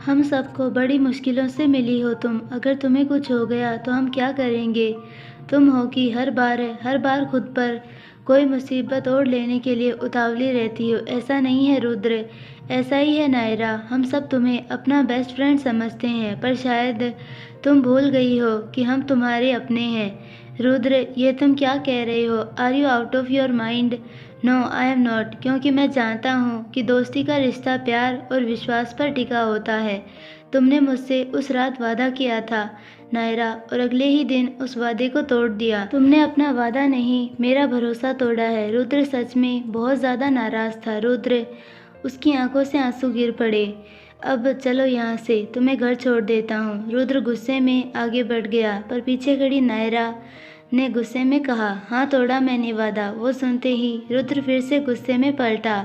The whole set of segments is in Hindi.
हम सबको बड़ी मुश्किलों से मिली हो तुम। अगर तुम्हें कुछ हो गया तो हम क्या करेंगे? तुम हो कि हर बार खुद पर कोई मुसीबत ओढ़ लेने के लिए उतावली रहती हो। ऐसा नहीं है रुद्र, ऐसा ही है नायरा। हम सब तुम्हें अपना बेस्ट फ्रेंड समझते हैं, पर शायद तुम भूल गई हो कि हम तुम्हारे अपने हैं। रुद्र, ये तुम क्या कह रहे हो? Are you out of your mind? No, I am not, क्योंकि मैं जानता हूँ कि दोस्ती का रिश्ता प्यार और विश्वास पर टिका होता है। तुमने मुझसे उस रात वादा किया था नायरा, और अगले ही दिन उस वादे को तोड़ दिया। तुमने अपना वादा नहीं, मेरा भरोसा तोड़ा है। रुद्र सच में बहुत ज़्यादा नाराज़ था। रुद्र, उसकी आंखों से आंसू गिर पड़े। अब चलो यहाँ से, तुम्हें घर छोड़ देता हूँ। रुद्र गुस्से में आगे बढ़ गया, पर पीछे खड़ी नायरा ने गुस्से में कहा, हाँ तोड़ा मैंने वादा। वो सुनते ही रुद्र फिर से गुस्से में पलटा।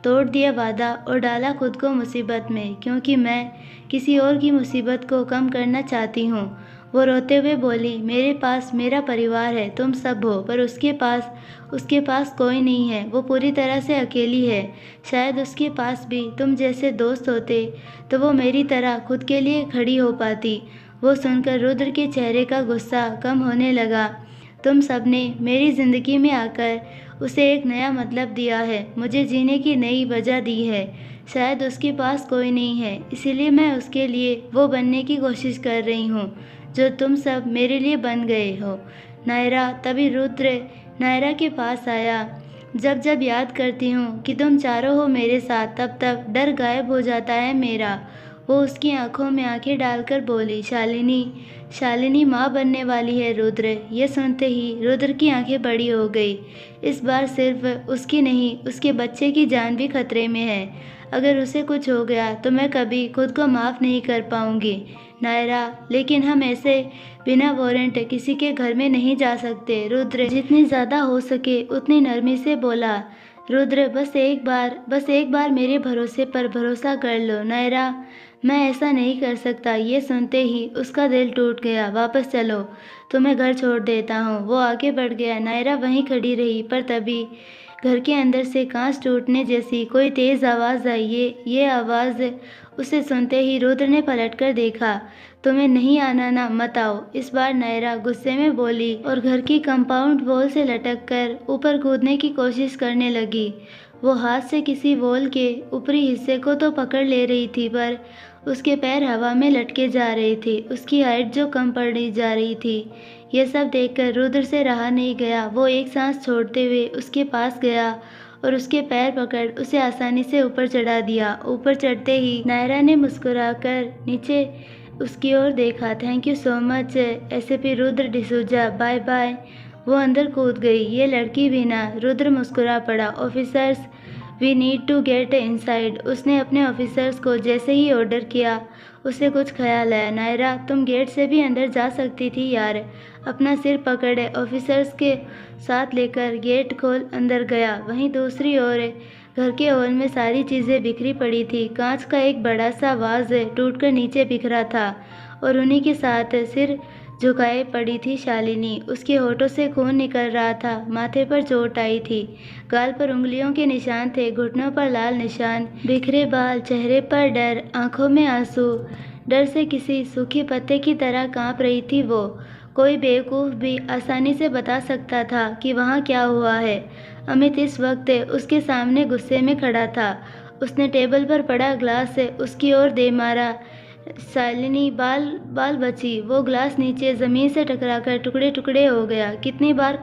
तोड़ दिया वादा और डाला खुद को मुसीबत में, क्योंकि मैं किसी और की मुसीबत को कम करना चाहती हूँ। वो रोते हुए बोली, मेरे पास मेरा परिवार है, तुम सब हो, पर उसके पास कोई नहीं है। वो पूरी तरह से अकेली है। शायद उसके पास भी तुम जैसे दोस्त होते तो वो मेरी तरह खुद के लिए खड़ी हो पाती। वो सुनकर रुद्र के चेहरे का गुस्सा कम होने लगा। तुम सबने मेरी ज़िंदगी में आकर उसे एक नया मतलब दिया है, मुझे जीने की नई वजह दी है। शायद उसके पास कोई नहीं है, इसीलिए मैं उसके लिए वो बनने की कोशिश कर रही हूँ जो तुम सब मेरे लिए बन गए हो। नायरा, तभी रुद्र नायरा के पास आया। जब जब याद करती हूँ कि तुम चारों हो मेरे साथ, तब तब डर गायब हो जाता है मेरा। वो उसकी आंखों में आंखें डालकर बोली, शालिनी माँ बनने वाली है रुद्र। ये सुनते ही रुद्र की आंखें बड़ी हो गई। इस बार सिर्फ उसकी नहीं, उसके बच्चे की जान भी खतरे में है। अगर उसे कुछ हो गया तो मैं कभी खुद को माफ़ नहीं कर पाऊंगी नायरा। लेकिन हम ऐसे बिना वारंट किसी के घर में नहीं जा सकते। रुद्र जितनी ज़्यादा हो सके उतनी नरमी से बोला। रुद्र, बस एक बार मेरे भरोसे पर भरोसा कर लो नायरा, मैं ऐसा नहीं कर सकता। ये सुनते ही उसका दिल टूट गया। वापस चलो, तुम्हें घर छोड़ देता हूँ। वो आगे बढ़ गया। नायरा वहीं खड़ी रही, पर तभी घर के अंदर से कांच टूटने जैसी कोई तेज़ आवाज़ आई। ये आवाज़ उसे सुनते ही रुद्र ने पलटकर देखा। तुम्हें नहीं आना ना, मत आओ, इस बार नायरा गुस्से में बोली और घर की कंपाउंड वॉल से लटक कर ऊपर कूदने की कोशिश करने लगी। वो हाथ से किसी वॉल के ऊपरी हिस्से को तो पकड़ ले रही थी, पर उसके पैर हवा में लटके जा रहे थे। उसकी हाइट जो कम पड़ती जा रही थी। यह सब देखकर रुद्र से रहा नहीं गया। वो एक सांस छोड़ते हुए उसके पास गया और उसके पैर पकड़ उसे आसानी से ऊपर चढ़ा दिया। ऊपर चढ़ते ही नायरा ने मुस्कुराकर नीचे उसकी ओर देखा। Thank you so much SAP Rudra D'Souza, bye bye. वो अंदर कूद गई। ये लड़की भी ना। रुद्र मुस्कुरा पड़ा। Officers, we need to get inside. उसने अपने ऑफिसर्स को जैसे ही ऑर्डर किया, उसे कुछ ख्याल आया। नायरा, तुम गेट से भी अंदर जा सकती थी यार। अपना सिर पकड़े ऑफिसर्स के साथ लेकर गेट खोल अंदर गया। वहीं दूसरी ओर घर के हॉल में सारी चीज़ें बिखरी पड़ी थी। कांच का एक बड़ा सा वाज टूटकर नीचे बिखरा था और उन्हीं के साथ सिर झुकाए पड़ी थी शालिनी। उसके होठों से खून निकल रहा था। माथे पर चोट आई थी। गाल पर उंगलियों के निशान थे, घुटनों पर लाल निशान, बिखरे बाल, चेहरे पर डर, आंखों में आंसू। डर से किसी सूखे पत्ते की तरह कांप रही थी वो। कोई बेवकूफ़ भी आसानी से बता सकता था कि वहाँ क्या हुआ है। अमित इस वक्त उसके सामने गुस्से में खड़ा था। उसने टेबल पर पड़ा ग्लास उसकी ओर दे मारा। शालिनी बाल बाल बची। वो ग्लास नीचे ज़मीन से टकराकर टुकड़े टुकड़े हो गया। कितनी बार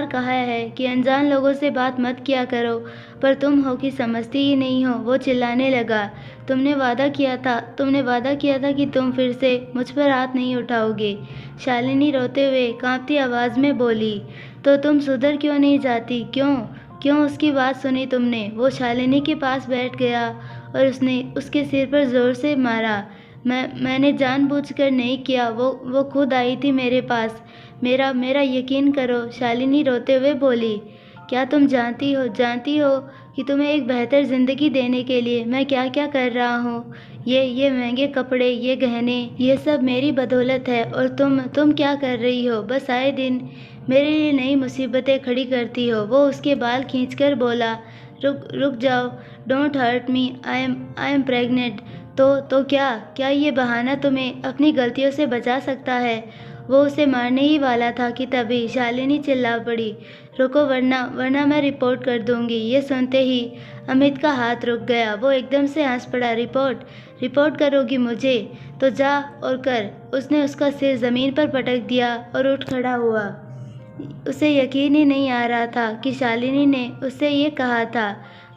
कहा है कि अनजान लोगों से बात मत किया करो, पर तुम हो कि समझती ही नहीं हो। वो चिल्लाने लगा। तुमने वादा किया था कि तुम फिर से मुझ पर हाथ नहीं उठाओगे। शालिनी रोते हुए कांपती आवाज़ में बोली। तो तुम सुधर क्यों नहीं जाती? क्यों उसकी बात सुनी तुमने? वो शालिनी के पास बैठ गया और उसने उसके सिर पर जोर से मारा। मैंने जानबूझकर नहीं किया। वो खुद आई थी मेरे पास। मेरा यकीन करो, शालिनी रोते हुए बोली। क्या तुम जानती हो कि तुम्हें एक बेहतर ज़िंदगी देने के लिए मैं क्या क्या कर रहा हूँ? ये महंगे कपड़े, ये गहने, ये सब मेरी बदौलत है। और तुम क्या कर रही हो? बस आए दिन मेरे लिए नई मुसीबतें खड़ी करती हो। वो उसके बाल खींचकर बोला, रुक जाओ, don't hurt me, I am pregnant. तो क्या क्या ये बहाना तुम्हें अपनी गलतियों से बचा सकता है? वो उसे मारने ही वाला था कि तभी शालिनी चिल्ला पड़ी, रुको वरना वरना मैं रिपोर्ट कर दूंगी। ये सुनते ही अमित का हाथ रुक गया। वो एकदम से हंस पड़ा। रिपोर्ट? रिपोर्ट करोगी मुझे? तो जा और कर। उसने उसका सिर जमीन पर पटक दिया और उठ खड़ा हुआ। उसे यकीन ही नहीं आ रहा था कि शालिनी ने उससे ये कहा था।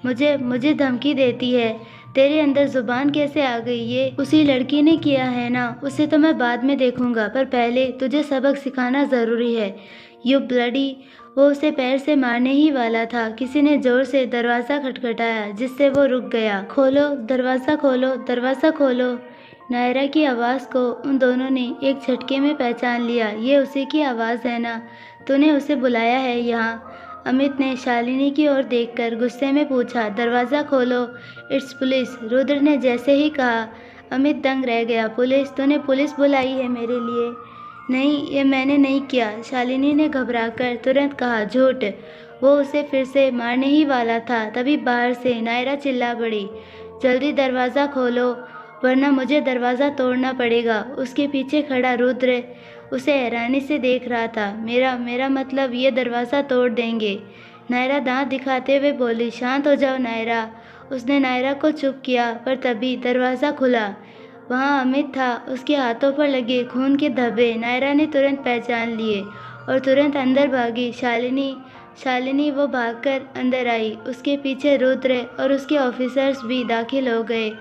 मुझे मुझे धमकी देती है? तेरे अंदर जुबान कैसे आ गई? ये उसी लड़की ने किया है ना? उसे तो मैं बाद में देखूंगा, पर पहले तुझे सबक सिखाना ज़रूरी है। You bloody. वो उसे पैर से मारने ही वाला था। किसी ने जोर से दरवाज़ा खटखटाया, जिससे वो रुक गया। खोलो, दरवाज़ा खोलो, दरवाज़ा खोलो। नायरा की आवाज़ को उन दोनों ने एक झटके में पहचान लिया। ये उसी की आवाज़ है ना? तूने उसे बुलाया है यहाँ? अमित ने शालिनी की ओर देखकर गुस्से में पूछा। दरवाज़ा खोलो, इट्स पुलिस। रुद्र ने जैसे ही कहा, अमित दंग रह गया। पुलिस? तूने पुलिस बुलाई है मेरे लिए? नहीं, ये मैंने नहीं किया, शालिनी ने घबराकर तुरंत कहा। झूठ। वो उसे फिर से मारने ही वाला था, तभी बाहर से नायरा चिल्ला पड़ी, जल्दी दरवाज़ा खोलो वरना मुझे दरवाज़ा तोड़ना पड़ेगा। उसके पीछे खड़ा रुद्र उसे हैरानी से देख रहा था। मेरा मेरा मतलब ये दरवाज़ा तोड़ देंगे? नायरा दांत दिखाते हुए बोली। शांत हो जाओ नायरा। उसने नायरा को चुप किया, पर तभी दरवाज़ा खुला। वहाँ अमित था। उसके हाथों पर लगे खून के धब्बे नायरा ने तुरंत पहचान लिए और तुरंत अंदर भागी। शालिनी शालिनी वो भागकर अंदर आई। उसके पीछे रुद्र और उसके ऑफिसर्स भी दाखिल हो गए।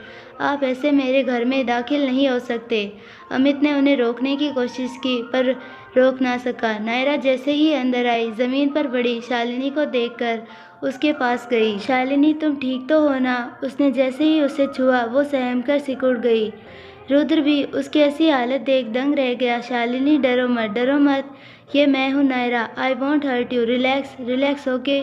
आप ऐसे मेरे घर में दाखिल नहीं हो सकते। अमित ने उन्हें रोकने की कोशिश की, पर रोक ना सका। नायरा जैसे ही अंदर आई, ज़मीन पर पड़ी शालिनी को देखकर उसके पास गई। शालिनी, तुम ठीक तो हो ना? उसने जैसे ही उसे छुआ, वो सहमकर सिकुड़ गई। रुद्र भी उसकी ऐसी हालत देख दंग रह गया। शालिनी, डरो मत, डरो मत। ये मैं हूँ Naira. I want hurt you. Relax, relax okay.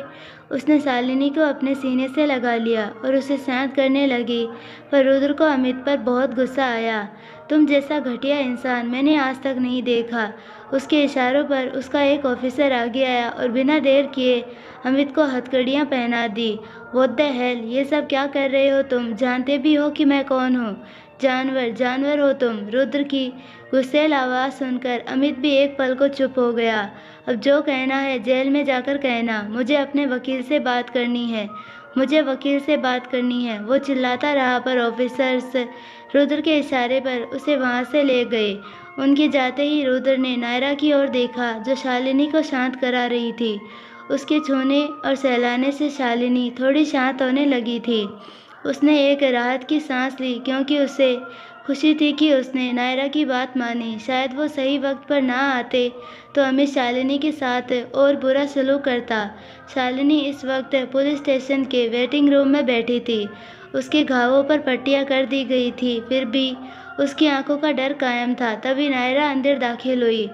उसने शालिनी को अपने सीने से लगा लिया और उसे शांत करने लगी, पर रुद्र को अमित पर बहुत गुस्सा आया। तुम जैसा घटिया इंसान मैंने आज तक नहीं देखा। उसके इशारों पर उसका एक ऑफिसर आगे आया और बिना देर किए अमित को हथकड़ियाँ पहना दी। व्हाट द हेल, ये सब क्या कर रहे हो तुम? जानते भी हो कि मैं कौन हूँ? जानवर, जानवर हो तुम। रुद्र की गुस्सैल आवाज़ सुनकर अमित भी एक पल को चुप हो गया। अब जो कहना है जेल में जाकर कहना। मुझे अपने वकील से बात करनी है, मुझे वकील से बात करनी है। वो चिल्लाता रहा, पर ऑफिसर्स रुद्र के इशारे पर उसे वहां से ले गए। उनके जाते ही रुद्र ने नायरा की ओर देखा, जो शालिनी को शांत करा रही थी। उसके छूने और सहलाने से शालिनी थोड़ी शांत होने लगी थी। उसने एक राहत की सांस ली, क्योंकि उसे खुशी थी कि उसने नायरा की बात मानी। शायद वो सही वक्त पर ना आते तो अमित शालिनी के साथ और बुरा सलूक करता। शालिनी इस वक्त पुलिस स्टेशन के वेटिंग रूम में बैठी थी। उसके घावों पर पट्टियां कर दी गई थी, फिर भी उसकी आंखों का डर कायम था। तभी नायरा अंदर दाखिल हुई।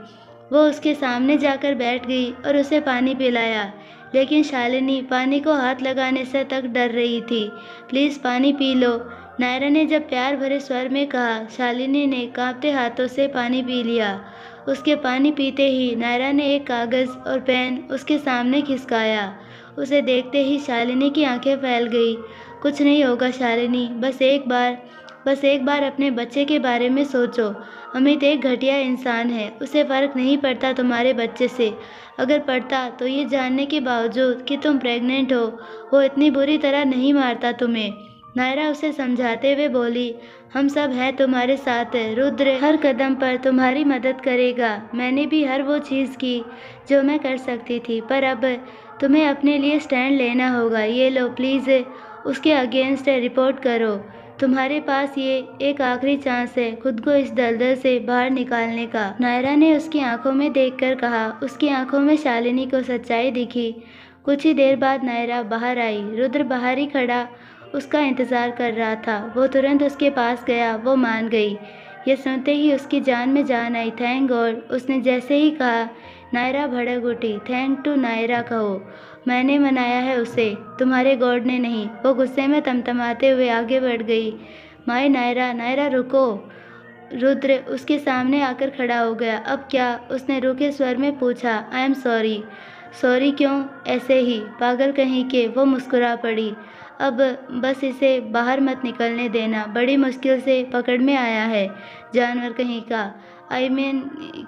वो उसके सामने जाकर बैठ गई और उसे पानी पिलाया, लेकिन शालिनी पानी को हाथ लगाने से तक डर रही थी। प्लीज़ पानी पी लो, नायरा ने जब प्यार भरे स्वर में कहा। शालिनी ने कांपते हाथों से पानी पी लिया। उसके पानी पीते ही नायरा ने एक कागज़ और पेन उसके सामने खिसकाया। उसे देखते ही शालिनी की आंखें फैल गई। कुछ नहीं होगा शालिनी, बस एक बार अपने बच्चे के बारे में सोचो। अमित एक घटिया इंसान है, उसे फ़र्क नहीं पड़ता तुम्हारे बच्चे से। अगर पड़ता तो ये जानने के बावजूद कि तुम प्रेग्नेंट हो, वो इतनी बुरी तरह नहीं मारता तुम्हें। नायरा उसे समझाते हुए बोली, हम सब हैं तुम्हारे साथ। रुद्र हर कदम पर तुम्हारी मदद करेगा। मैंने भी हर वो चीज़ की जो मैं कर सकती थी, पर अब तुम्हें अपने लिए स्टैंड लेना होगा। ये लो, प्लीज़ उसके अगेंस्ट रिपोर्ट करो। तुम्हारे पास ये एक आखिरी चांस है खुद को इस दलदल से बाहर निकालने का। नायरा ने उसकी आंखों में देखकर कहा। उसकी आंखों में शालिनी को सच्चाई दिखी। कुछ ही देर बाद नायरा बाहर आई। रुद्र बाहर ही खड़ा उसका इंतज़ार कर रहा था। वो तुरंत उसके पास गया। वो मान गई। ये सुनते ही उसकी जान में जान आई। थैंक गॉड, उसने जैसे ही कहा, नायरा भड़क उठी। थैंक टू नायरा कहो, मैंने मनाया है उसे, तुम्हारे गॉड ने नहीं। वो गुस्से में तमतमाते हुए आगे बढ़ गई। माय नायरा, नायरा रुको। रुद्र उसके सामने आकर खड़ा हो गया। अब क्या? उसने रूखे स्वर में पूछा। I am sorry. सॉरी क्यों? ऐसे ही, पागल कहीं के। वो मुस्कुरा पड़ी। अब बस इसे बाहर मत निकलने देना, बड़ी मुश्किल से पकड़ में आया है जानवर कहीं का। I mean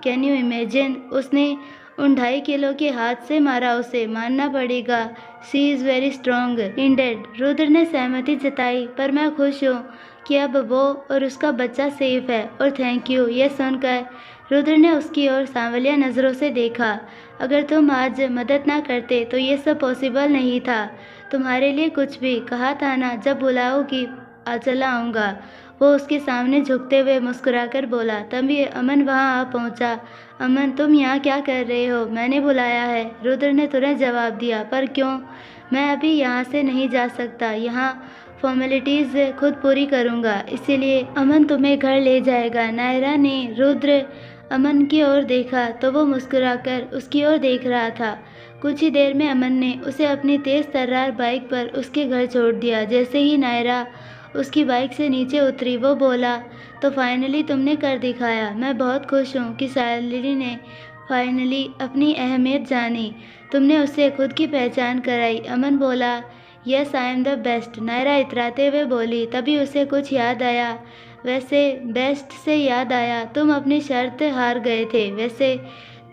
can you imagine, उसने उन 2.5 किलो के हाथ से मारा उसे, मानना पड़ेगा। She is very strong ended. Rudra ने सहमति जताई, पर मैं खुश हूँ कि अब वो और उसका बच्चा सेफ है, और थैंक यू। ये सुनकर रुद्र ने उसकी ओर सांवलिया नज़रों से देखा। अगर तुम आज मदद ना करते तो ये सब पॉसिबल नहीं था। तुम्हारे लिए कुछ भी, कहा था ना जब बुलाओगी चला आऊँगा। वो उसके सामने झुकते हुए मुस्कुराकर बोला। तभी अमन वहाँ आ पहुँचा। अमन, तुम यहाँ क्या कर रहे हो? मैंने बुलाया है, रुद्र ने तुरंत जवाब दिया। पर क्यों? मैं अभी यहाँ से नहीं जा सकता, यहाँ फॉर्मेलिटीज़ खुद पूरी करूँगा, इसीलिए अमन तुम्हें घर ले जाएगा। नायरा ने रुद्र अमन की ओर देखा तो वो मुस्कुराकर उसकी ओर देख रहा था। कुछ ही देर में अमन ने उसे अपनी तेज़ तर्रार बाइक पर उसके घर छोड़ दिया। जैसे ही नायरा उसकी बाइक से नीचे उतरी, वो बोला, तो फाइनली तुमने कर दिखाया। मैं बहुत खुश हूँ कि सायली ने फाइनली अपनी अहमियत जानी। तुमने उससे खुद की पहचान कराई। अमन बोला, yes I am the best. Naira इतराते हुए बोली। तभी उसे कुछ याद आया। वैसे बेस्ट से याद आया, तुम अपनी शर्त हार गए थे। वैसे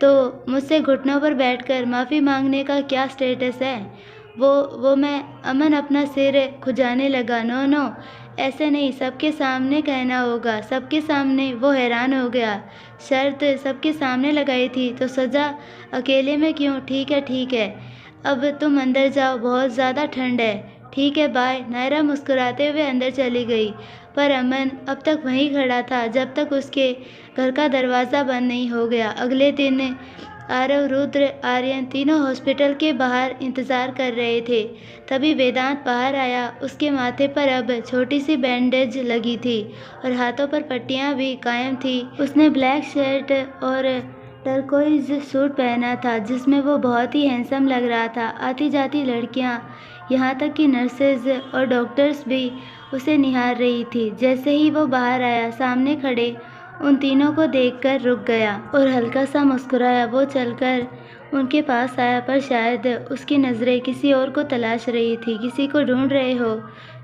तो मुझसे घुटनों पर बैठकर माफ़ी मांगने का क्या स्टेटस है? वो मैं अमन अपना सिर खुजाने लगा। नो नो, ऐसे नहीं, सबके सामने कहना होगा। सबके सामने? वो हैरान हो गया। शर्त सबके सामने लगाई थी तो सज़ा अकेले में क्यों? ठीक है, अब तुम अंदर जाओ, बहुत ज़्यादा ठंड है। ठीक है, बाय। नायरा मुस्कुराते हुए अंदर चली गई, पर अमन अब तक वहीं खड़ा था जब तक उसके घर का दरवाज़ा बंद नहीं हो गया। अगले दिन आरव, रुद्र, आर्यन तीनों हॉस्पिटल के बाहर इंतज़ार कर रहे थे। तभी वेदांत बाहर आया। उसके माथे पर अब छोटी सी बैंडेज लगी थी और हाथों पर पट्टियां भी कायम थी। उसने ब्लैक शर्ट और टर्कोइज सूट पहना था जिसमें वो बहुत ही हैंडसम लग रहा था। आती जाती लड़कियां, यहाँ तक कि नर्सेज और डॉक्टर्स भी उसे निहार रही थी। जैसे ही वो बाहर आया, सामने खड़े उन तीनों को देखकर रुक गया और हल्का सा मुस्कुराया। वो चलकर उनके पास आया, पर शायद उसकी नज़रें किसी और को तलाश रही थी। किसी को ढूंढ रहे हो?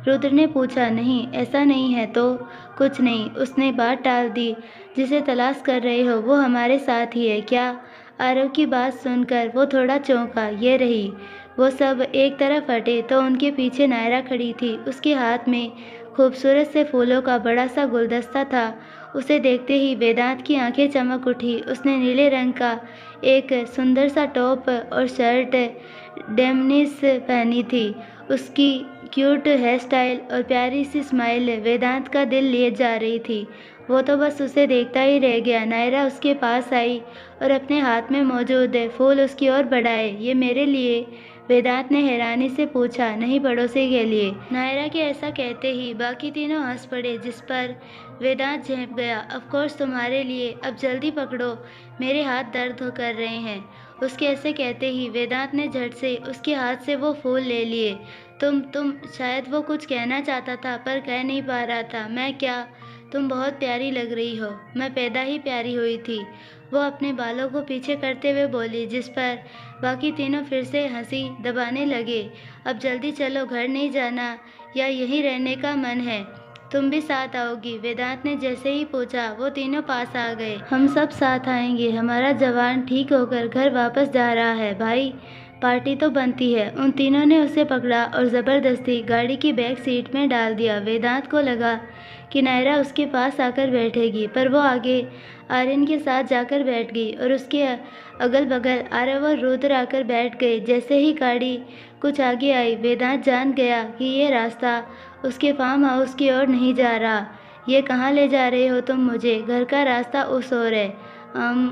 रुद्र ने पूछा। नहीं, ऐसा नहीं है तो कुछ नहीं, उसने बात टाल दी। जिसे तलाश कर रहे हो वो हमारे साथ ही है। क्या? आरव की बात सुनकर वो थोड़ा चौंका। ये रही। वो सब एक तरफ हटे तो उनके पीछे नायरा खड़ी थी। उसके हाथ में खूबसूरत से फूलों का बड़ा सा गुलदस्ता था। उसे देखते ही वेदांत की आंखें चमक उठी। उसने नीले रंग का एक सुंदर सा टॉप और शर्ट डेमनिस पहनी थी। उसकी क्यूट हेयर स्टाइल और प्यारी सी स्माइल वेदांत का दिल लिए जा रही थी। वो तो बस उसे देखता ही रह गया। नायरा उसके पास आई और अपने हाथ में मौजूद फूल उसकी ओर बढ़ाए। ये मेरे लिए? वेदांत ने हैरानी से पूछा। नहीं, पड़ोसी के लिए। नायरा के ऐसा कहते ही बाकी तीनों हंस पड़े, जिस पर वेदांत झेप गया। ऑफ कोर्स तुम्हारे लिए, अब जल्दी पकड़ो, मेरे हाथ दर्द कर रहे हैं। उसके ऐसे कहते ही वेदांत ने झट से उसके हाथ से वो फूल ले लिए। तुम शायद वो कुछ कहना चाहता था पर कह नहीं पा रहा था। मैं क्या? तुम बहुत प्यारी लग रही हो। मैं पैदा ही प्यारी हुई थी, वो अपने बालों को पीछे करते हुए बोली, जिस पर बाकी तीनों फिर से हंसी दबाने लगे। अब जल्दी चलो, घर नहीं जाना या यहीं रहने का मन है? तुम भी साथ आओगी? वेदांत ने जैसे ही पूछा, वो तीनों पास आ गए। हम सब साथ आएंगे, हमारा जवान ठीक होकर घर वापस जा रहा है भाई, पार्टी तो बनती है। उन तीनों ने उसे पकड़ा और ज़बरदस्ती गाड़ी की बैक सीट में डाल दिया। वेदांत को लगा कि नायरा उसके पास आकर बैठेगी, पर वो आगे आर्यन के साथ जाकर बैठ गई और उसके अगल बगल आरव और रुद्र आकर बैठ गए। जैसे ही गाड़ी कुछ आगे आई, वेदांत जान गया कि ये रास्ता उसके फार्म हाउस की ओर नहीं जा रहा। ये कहाँ ले जा रहे हो तुम मुझे? घर का रास्ता उस ओर है।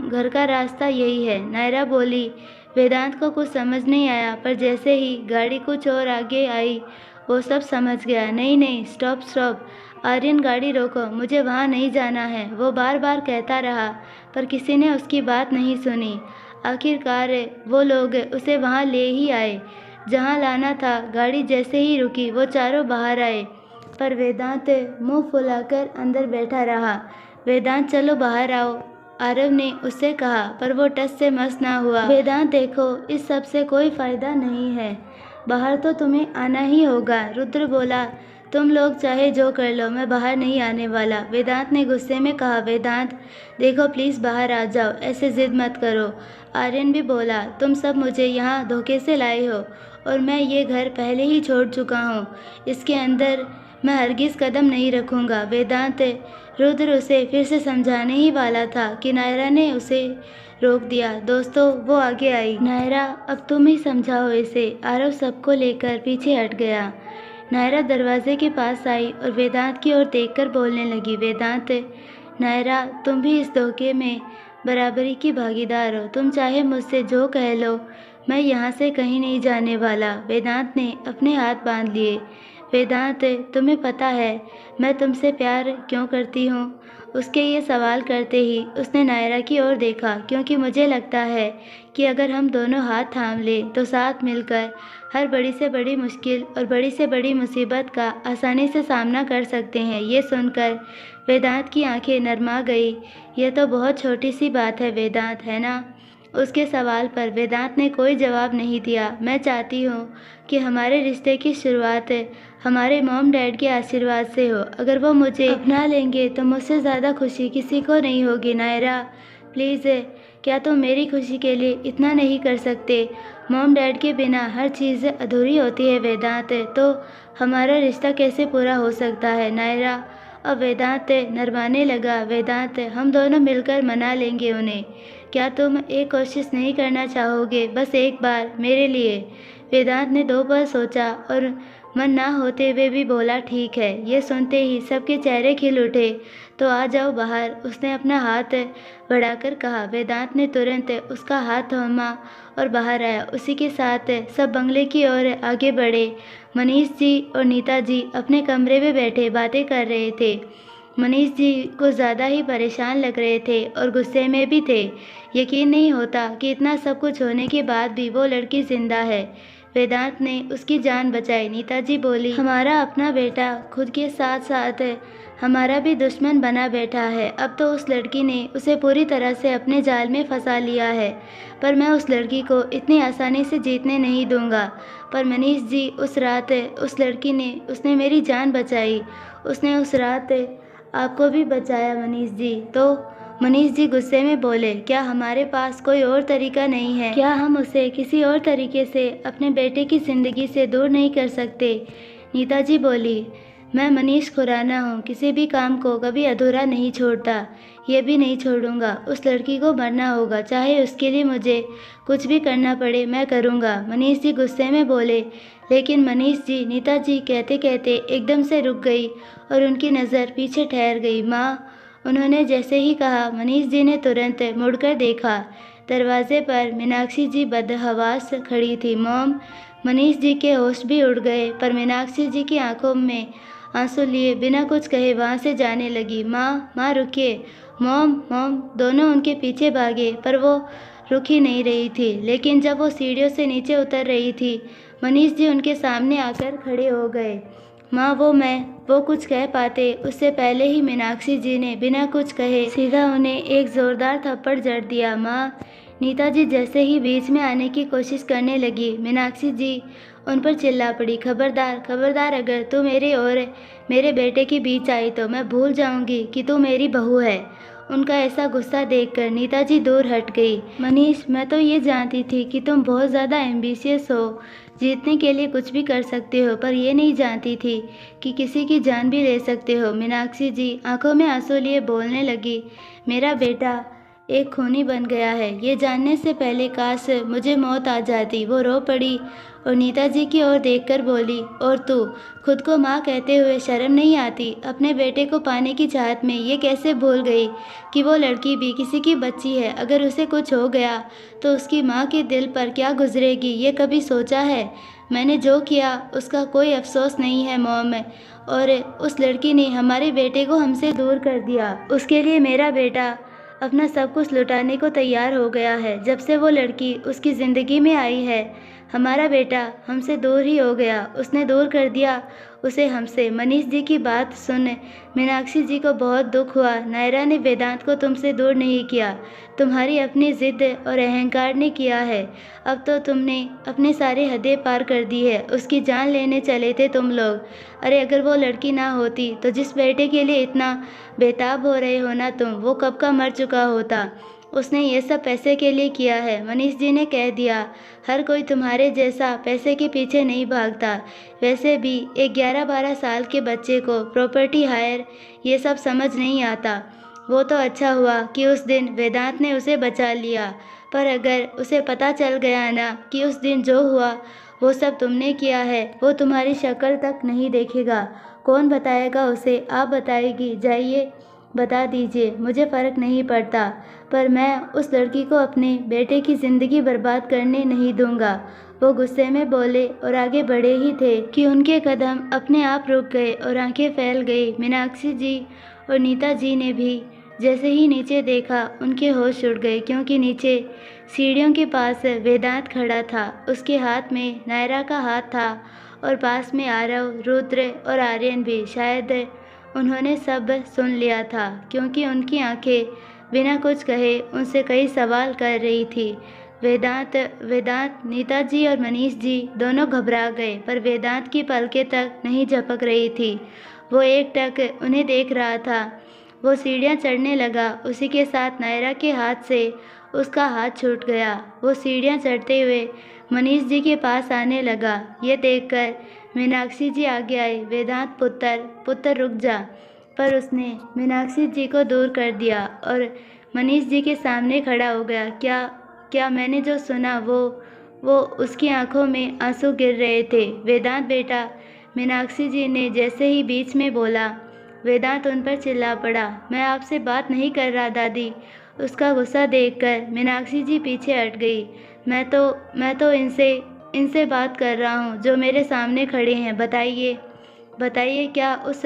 घर का रास्ता यही है, नायरा बोली। वेदांत को कुछ समझ नहीं आया, पर जैसे ही गाड़ी कुछ और आगे आई वो सब समझ गया। नहीं, स्टॉप, आर्यन गाड़ी रोको, मुझे वहाँ नहीं जाना है। वो बार बार कहता रहा, पर किसी ने उसकी बात नहीं सुनी। आखिरकार वो लोग उसे वहाँ ले ही आए जहाँ लाना था। गाड़ी जैसे ही रुकी वो चारों बाहर आए, पर वेदांत मुंह फुलाकर अंदर बैठा रहा। वेदांत, चलो बाहर आओ, आरव ने उससे कहा, पर वो टस से मस ना हुआ। वेदांत, देखो, इस सब से कोई फ़ायदा नहीं है। बाहर तो तुम्हें आना ही होगा। रुद्र बोला, तुम लोग चाहे जो कर लो, मैं बाहर नहीं आने वाला। वेदांत ने गुस्से में कहा, वेदांत देखो प्लीज़ बाहर आ जाओ, ऐसे जिद मत करो। आर्यन भी बोला, तुम सब मुझे यहाँ धोखे से लाए हो और मैं ये घर पहले ही छोड़ चुका हूँ। इसके अंदर मैं हरगिज़ कदम नहीं रखूँगा। वेदांत रुद्र उसे फिर से समझाने ही वाला था कि नायरा ने उसे रोक दिया। दोस्तों वो आगे आई। नायरा अब तुम ही समझाओ इसे। आरव सबको लेकर पीछे हट गया। नायरा दरवाजे के पास आई और वेदांत की ओर देखकर बोलने लगी, वेदांत नायरा तुम भी इस धोखे में बराबरी की भागीदार हो। तुम चाहे मुझसे जो कह लो, मैं यहाँ से कहीं नहीं जाने वाला। वेदांत ने अपने हाथ बांध लिए। वेदांत तुम्हें पता है मैं तुमसे प्यार क्यों करती हूँ? उसके ये सवाल करते ही उसने नायरा की ओर देखा, क्योंकि मुझे लगता है कि अगर हम दोनों हाथ थाम लें तो साथ मिलकर हर बड़ी से बड़ी मुश्किल और बड़ी से बड़ी मुसीबत का आसानी से सामना कर सकते हैं। ये सुनकर वेदांत की आंखें नरमा गई। यह तो बहुत छोटी सी बात है वेदांत, है ना? उसके सवाल पर वेदांत ने कोई जवाब नहीं दिया। मैं चाहती हूँ कि हमारे रिश्ते की शुरुआत हमारे मॉम डैड के आशीर्वाद से हो। अगर वो मुझे अपना लेंगे तो मुझसे ज़्यादा खुशी किसी को नहीं होगी। नायरा प्लीज़, क्या तुम मेरी खुशी के लिए इतना नहीं कर सकते? मॉम डैड के बिना हर चीज़ अधूरी होती है वेदांत, तो हमारा रिश्ता कैसे पूरा हो सकता है? नायरा अब वेदांत नरमाने लगा। वेदांत हम दोनों मिलकर मना लेंगे उन्हें। क्या तुम एक कोशिश नहीं करना चाहोगे, बस एक बार मेरे लिए? वेदांत ने 2 पल सोचा और मन ना होते हुए भी बोला, ठीक है। ये सुनते ही सबके चेहरे खिल उठे। तो आ जाओ बाहर, उसने अपना हाथ बढ़ाकर कहा। वेदांत ने तुरंत उसका हाथ थामा और बाहर आया। उसी के साथ सब बंगले की ओर आगे बढ़े। मनीष जी और नीता जी अपने कमरे में बैठे बातें कर रहे थे। मनीष जी को ज़्यादा ही परेशान लग रहे थे और गुस्से में भी थे। यकीन नहीं होता कि इतना सब कुछ होने के बाद भी वो लड़की जिंदा है। वेदांत ने उसकी जान बचाई। नीता जी बोली, हमारा अपना बेटा खुद के साथ साथ हमारा भी दुश्मन बना बैठा है। अब तो उस लड़की ने उसे पूरी तरह से अपने जाल में फंसा लिया है, पर मैं उस लड़की को इतनी आसानी से जीतने नहीं दूंगा। पर मनीष जी, उस रात उस लड़की ने उसने मेरी जान बचाई। उसने उस रात आपको भी बचाया मनीष जी। तो मनीष जी गुस्से में बोले, क्या हमारे पास कोई और तरीका नहीं है? क्या हम उसे किसी और तरीके से अपने बेटे की ज़िंदगी से दूर नहीं कर सकते? नीता जी बोली, मैं मनीष खुराना हूँ, किसी भी काम को कभी अधूरा नहीं छोड़ता। ये भी नहीं छोड़ूंगा। उस लड़की को मरना होगा, चाहे उसके लिए मुझे कुछ भी करना पड़े, मैं करूँगा। मनीष जी गुस्से में बोले। लेकिन मनीष जी, नीता जी कहते कहते एकदम से रुक गई और उनकी नज़र पीछे ठहर गई। माँ, उन्होंने जैसे ही कहा, मनीष जी ने तुरंत मुड़कर देखा। दरवाजे पर मीनाक्षी जी बदहवास खड़ी थी। मॉम, मनीष जी के होश भी उड़ गए, पर मीनाक्षी जी की आंखों में आंसू लिए बिना कुछ कहे वहाँ से जाने लगी। माँ रुकिए। मॉम मॉम दोनों उनके पीछे भागे, पर वो रुक ही नहीं रही थी। लेकिन जब वो सीढ़ियों से नीचे उतर रही थी, मनीष जी उनके सामने आकर खड़े हो गए। माँ, वो कुछ कह पाते उससे पहले ही मीनाक्षी जी ने बिना कुछ कहे सीधा उन्हें एक ज़ोरदार थप्पड़ जड़ दिया। माँ, नीता जी जैसे ही बीच में आने की कोशिश करने लगी, मीनाक्षी जी उन पर चिल्ला पड़ी, खबरदार खबरदार, अगर तू मेरे और मेरे बेटे के बीच आई तो मैं भूल जाऊंगी कि तू मेरी बहू है। उनका ऐसा गुस्सा देखकर नीता जी दूर हट गई। मनीष, मैं तो ये जानती थी कि तुम बहुत ज़्यादा एम्बिशियस हो, जीतने के लिए कुछ भी कर सकते हो, पर ये नहीं जानती थी कि किसी की जान भी ले सकते हो। मीनाक्षी जी आंखों में आंसू लिए बोलने लगी, मेरा बेटा एक खूनी बन गया है, ये जानने से पहले काश मुझे मौत आ जाती। वो रो पड़ी और नीता जी की ओर देखकर बोली, और तू खुद को माँ कहते हुए शर्म नहीं आती? अपने बेटे को पाने की चाहत में ये कैसे भूल गई कि वो लड़की भी किसी की बच्ची है? अगर उसे कुछ हो गया तो उसकी माँ के दिल पर क्या गुजरेगी, ये कभी सोचा है? मैंने जो किया उसका कोई अफसोस नहीं है मॉम, और उस लड़की ने हमारे बेटे को हमसे दूर कर दिया। उसके लिए मेरा बेटा अपना सब कुछ लुटाने को तैयार हो गया है। जब से वो लड़की उसकी ज़िंदगी में आई है, हमारा बेटा हमसे दूर ही हो गया, उसने दूर कर दिया उसे हमसे। मनीष जी की बात सुन मीनाक्षी जी को बहुत दुख हुआ। नायरा ने वेदांत को तुमसे दूर नहीं किया, तुम्हारी अपनी जिद और अहंकार ने किया है। अब तो तुमने अपनी सारी हदें पार कर दी है। उसकी जान लेने चले थे तुम लोग। अरे अगर वो लड़की ना होती तो जिस बेटे के लिए इतना बेताब हो रहे हो ना तुम, वो कब का मर चुका होता। उसने ये सब पैसे के लिए किया है। मनीष जी ने कह दिया, हर कोई तुम्हारे जैसा पैसे के पीछे नहीं भागता। वैसे भी एक 11-12 साल के बच्चे को प्रॉपर्टी हायर ये सब समझ नहीं आता। वो तो अच्छा हुआ कि उस दिन वेदांत ने उसे बचा लिया, पर अगर उसे पता चल गया ना कि उस दिन जो हुआ वो सब तुमने किया है, वो तुम्हारी शक्ल तक नहीं देखेगा। कौन बताएगा उसे? आप बताएगी। जाइए बता दीजिए, मुझे फ़र्क नहीं पड़ता, पर मैं उस लड़की को अपने बेटे की ज़िंदगी बर्बाद करने नहीं दूंगा। वो गुस्से में बोले और आगे बढ़े ही थे कि उनके कदम अपने आप रुक गए और आंखें फैल गई। मीनाक्षी जी और नीता जी ने भी जैसे ही नीचे देखा उनके होश उड़ गए, क्योंकि नीचे सीढ़ियों के पास वेदांत खड़ा था। उसके हाथ में नायरा का हाथ था और पास में आरव, रुद्र और आर्यन भी। शायद उन्होंने सब सुन लिया था, क्योंकि उनकी आंखें बिना कुछ कहे उनसे कई सवाल कर रही थी। वेदांत वेदांत नीता जी और मनीष जी दोनों घबरा गए, पर वेदांत की पलकें तक नहीं झपक रही थी। वो एकटक उन्हें देख रहा था। वो सीढ़ियाँ चढ़ने लगा। उसी के साथ नायरा के हाथ से उसका हाथ छूट गया। वो सीढ़ियाँ चढ़ते हुए मनीष जी के पास आने लगा। ये देखकर मीनाक्षी जी आगे आई। वेदांत पुत्र पुत्र रुक जा। पर उसने मीनाक्षी जी को दूर कर दिया और मनीष जी के सामने खड़ा हो गया। क्या क्या मैंने जो सुना वो उसकी आंखों में आंसू गिर रहे थे। वेदांत बेटा, मीनाक्षी जी ने जैसे ही बीच में बोला, वेदांत उन पर चिल्ला पड़ा, मैं आपसे बात नहीं कर रहा दादी। उसका गुस्सा देखकर मीनाक्षी जी पीछे हट गई। मैं तो इनसे बात कर रहा हूँ जो मेरे सामने खड़े हैं। बताइए बताइए क्या उस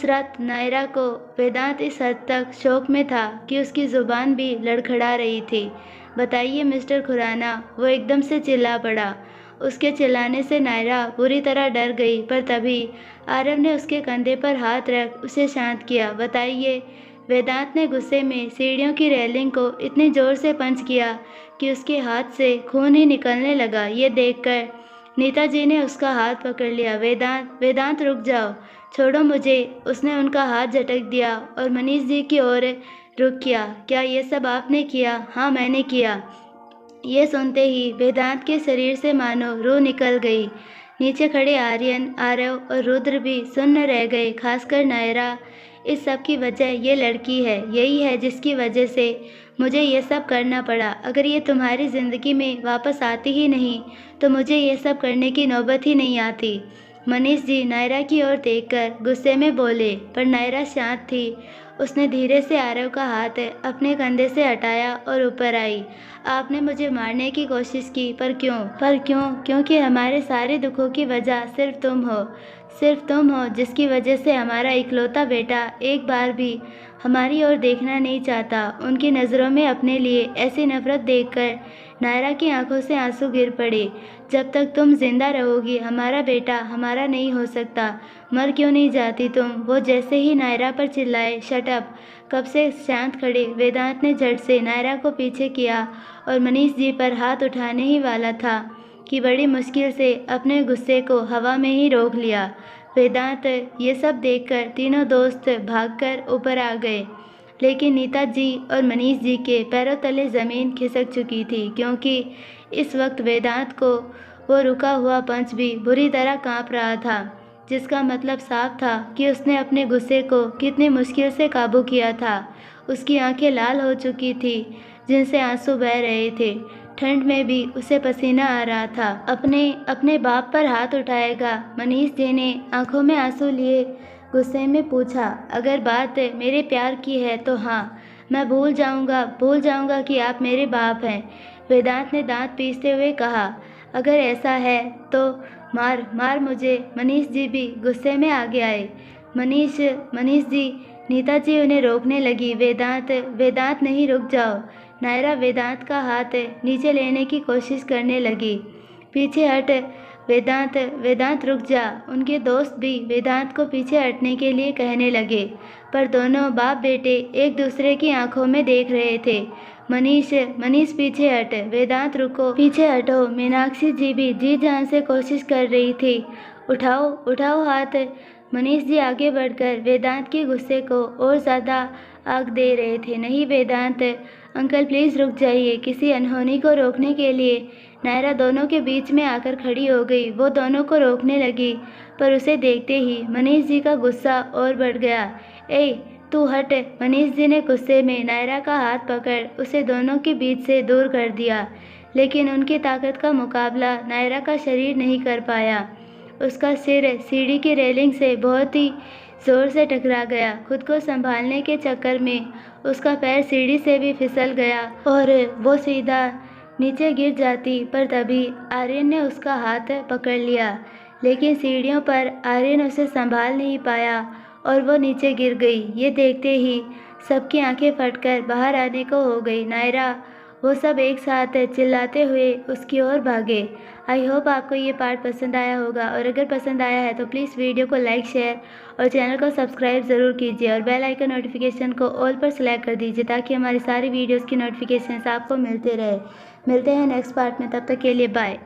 रात नायरा को। वेदांत इस हद तक शौक में था कि उसकी ज़ुबान भी लड़खड़ा रही थी। बताइए मिस्टर खुराना। वो एकदम से चिल्ला पड़ा। उसके चिल्लाने से नायरा बुरी तरह डर गई, पर तभी आरव ने उसके कंधे पर हाथ रख उसे शांत किया। बताइए। वेदांत ने गुस्से में सीढ़ियों की रेलिंग को इतने ज़ोर से पंच किया कि उसके हाथ से खून ही निकलने लगा। ये देखकर नीता जी ने उसका हाथ पकड़ लिया। वेदांत वेदांत रुक जाओ, छोड़ो मुझे। उसने उनका हाथ झटक दिया और मनीष जी की ओर रुख किया। क्या ये सब आपने किया? हाँ मैंने किया। ये सुनते ही वेदांत के शरीर से मानो रूह निकल गई। नीचे खड़े आर्यन, आरव और रुद्र भी सुन्न रह गए, खासकर नायरा। इस सब की वजह ये लड़की है। यही है जिसकी वजह से मुझे ये सब करना पड़ा। अगर ये तुम्हारी ज़िंदगी में वापस आती ही नहीं तो मुझे ये सब करने की नौबत ही नहीं आती। मनीष जी नायरा की ओर देखकर गुस्से में बोले, पर नायरा शांत थी। उसने धीरे से आरव का हाथ अपने कंधे से हटाया और ऊपर आई। आपने मुझे मारने की कोशिश की, पर क्यों? क्योंकि हमारे सारे दुखों की वजह सिर्फ तुम हो जिसकी वजह से हमारा इकलौता बेटा एक बार भी हमारी ओर देखना नहीं चाहता। उनकी नज़रों में अपने लिए ऐसी नफरत देखकर नायरा की आंखों से आंसू गिर पड़े। जब तक तुम जिंदा रहोगी हमारा बेटा हमारा नहीं हो सकता। मर क्यों नहीं जाती तुम? वो जैसे ही नायरा पर चिल्लाए, शट अप। कब से शांत खड़े वेदांत ने झट से नायरा को पीछे किया और मनीष जी पर हाथ उठाने ही वाला था कि बड़ी मुश्किल से अपने गुस्से को हवा में ही रोक लिया। वेदांत ये सब देखकर तीनों दोस्त भागकर ऊपर आ गए, लेकिन नीता जी और मनीष जी के पैरों तले ज़मीन खिसक चुकी थी, क्योंकि इस वक्त वेदांत को वो रुका हुआ पंच भी बुरी तरह कांप रहा था, जिसका मतलब साफ था कि उसने अपने गुस्से को कितनी मुश्किल से काबू किया था। उसकी आंखें लाल हो चुकी थी, जिनसे आंसू बह रहे थे। ठंड में भी उसे पसीना आ रहा था। अपने बाप पर हाथ उठाएगा? मनीष जी ने आंखों में आंसू लिए गुस्से में पूछा। अगर बात मेरे प्यार की है तो हाँ, मैं भूल जाऊंगा कि आप मेरे बाप हैं। वेदांत ने दांत पीसते हुए कहा। अगर ऐसा है तो मार मुझे। मनीष जी भी गुस्से में आगे आए। मनीष जी। नीता जी उन्हें रोकने लगी। वेदांत नहीं, रुक जाओ। नायरा वेदांत का हाथ नीचे लेने की कोशिश करने लगी। पीछे हट वेदांत, वेदांत रुक जा। उनके दोस्त भी वेदांत को पीछे हटने के लिए कहने लगे, पर दोनों बाप बेटे एक दूसरे की आंखों में देख रहे थे। मनीष, मनीष पीछे हट, वेदांत रुको, पीछे हटो। मीनाक्षी जी भी जी जान से कोशिश कर रही थी। उठाओ, उठाओ हाथ। मनीष जी आगे बढ़कर वेदांत के गुस्से को और ज़्यादा आग दे रहे थे। नहीं वेदांत अंकल, प्लीज़ रुक जाइए। किसी अनहोनी को रोकने के लिए नायरा दोनों के बीच में आकर खड़ी हो गई। वो दोनों को रोकने लगी, पर उसे देखते ही मनीष जी का गुस्सा और बढ़ गया। ए तू हट। मनीष जी ने गुस्से में नायरा का हाथ पकड़ उसे दोनों के बीच से दूर कर दिया, लेकिन उनकी ताकत का मुकाबला नायरा का शरीर नहीं कर पाया। उसका सिर सीढ़ी की रेलिंग से बहुत ही जोर से टकरा गया। खुद को संभालने के चक्कर में उसका पैर सीढ़ी से भी फिसल गया और वो सीधा नीचे गिर जाती, पर तभी आर्यन ने उसका हाथ पकड़ लिया। लेकिन सीढ़ियों पर आर्यन उसे संभाल नहीं पाया और वो नीचे गिर गई। ये देखते ही सबकी आंखें फटकर बाहर आने को हो गई। नायरा, वो सब एक साथ चिल्लाते हुए उसकी ओर भागे। आई होप आपको ये पार्ट पसंद आया होगा, और अगर पसंद आया है तो प्लीज़ वीडियो को लाइक, शेयर और चैनल को सब्सक्राइब ज़रूर कीजिए, और बेल आइकन नोटिफिकेशन को ऑल पर सेलेक्ट कर दीजिए ताकि हमारी सारी वीडियोज़ की नोटिफिकेशन आपको मिलते रहे। मिलते हैं नेक्स्ट पार्ट में, तब तक के लिए बाय।